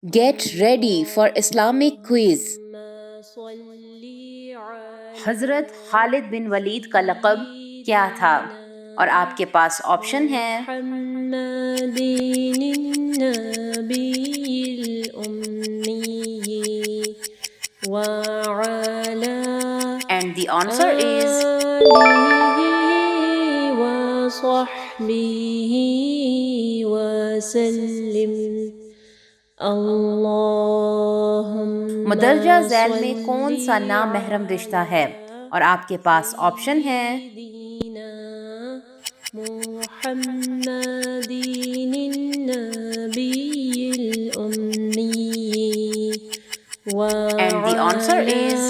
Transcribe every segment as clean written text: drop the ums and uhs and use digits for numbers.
Get ready for Islamic quiz. حضرت خالد بن ولید کا لقب کیا تھا؟ اور آپ کے پاس آپشن ہیں and the answer is مدرجہ ذیل میں کون سا نامحرم رشتہ ہے؟ اور آپ کے پاس آپشن ہے and the answer is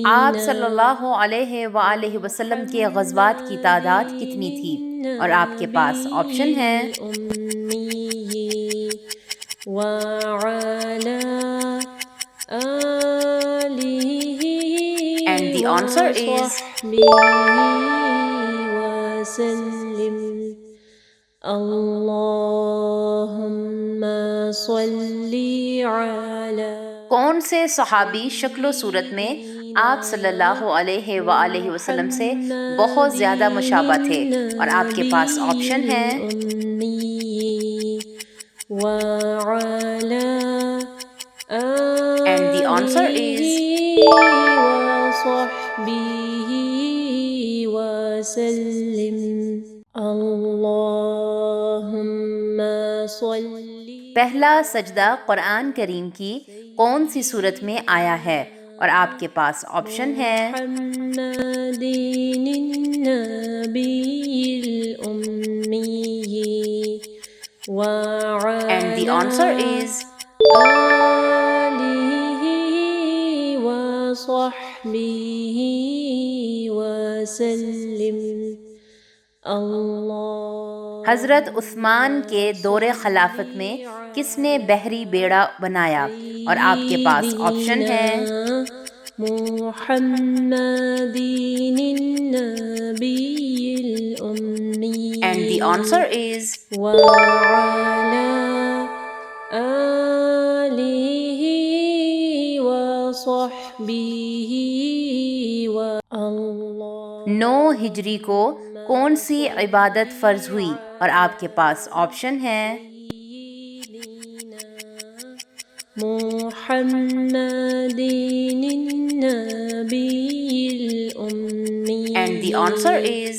آپ صلی اللہ علیہ وآلہ وسلم کے غزوات کی تعداد کتنی تھی؟ اور آپ کے پاس آپشن ہے and the answer is کون سے صحابی شکل و صورت میں آپ صلی اللہ علیہ وآلہ وسلم سے بہت زیادہ مشابہ تھے؟ اور آپ کے پاس آپشن ہے and the answer is پہلا سجدہ قرآن کریم کی کون سی صورت میں آیا ہے؟ اور آپ کے پاس آپشن ہے and the answer is حضرت عثمان کے دور خلافت میں کس نے بحری بیڑا بنایا؟ اور آپ کے پاس آپشن ہے and the answer is نو ہجری کو کون سی عبادت فرض ہوئی؟ اور آپ کے پاس آپشن ہے and the answer is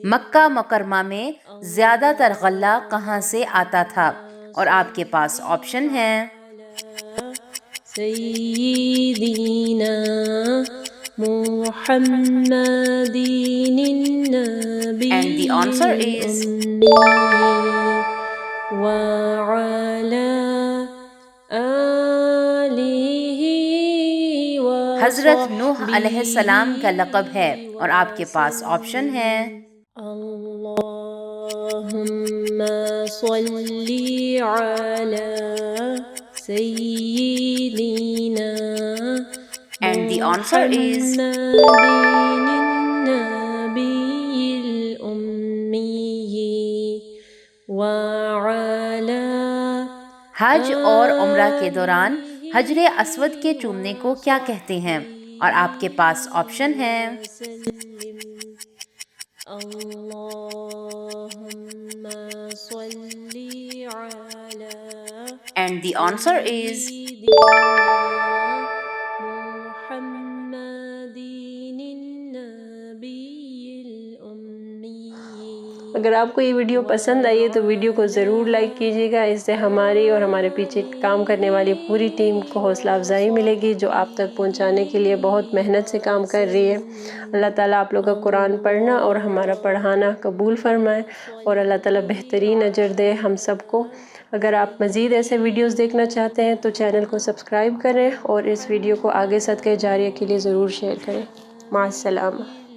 مکہ مکرمہ میں زیادہ تر غلہ کہاں سے آتا تھا؟ اور آپ کے پاس آپشن ہے and the answer is حضرت نوح علیہ السلام کا لقب ہے اور آپ کے پاس آپشن ہے and the answer is حج اور عمرہ کے دوران حجر اسود کے چومنے کو کیا کہتے ہیں؟ اور آپ کے پاس آپشن ہے and the answer is اگر آپ کو یہ ویڈیو پسند آئی ہے تو ویڈیو کو ضرور لائک کیجیے گا، اس سے ہماری اور ہمارے پیچھے کام کرنے والی پوری ٹیم کو حوصلہ افزائی ملے گی جو آپ تک پہنچانے کے لیے بہت محنت سے کام کر رہی ہے۔ اللہ تعالیٰ آپ لوگوں کا قرآن پڑھنا اور ہمارا پڑھانا قبول فرمائے اور اللہ تعالیٰ بہترین اجر دے ہم سب کو۔ اگر آپ مزید ایسے ویڈیوز دیکھنا چاہتے ہیں تو چینل کو سبسکرائب کریں اور اس ویڈیو کو آگے صدقہ جاریہ کے لیے ضرور شیئر کریں۔ مع السلامہ۔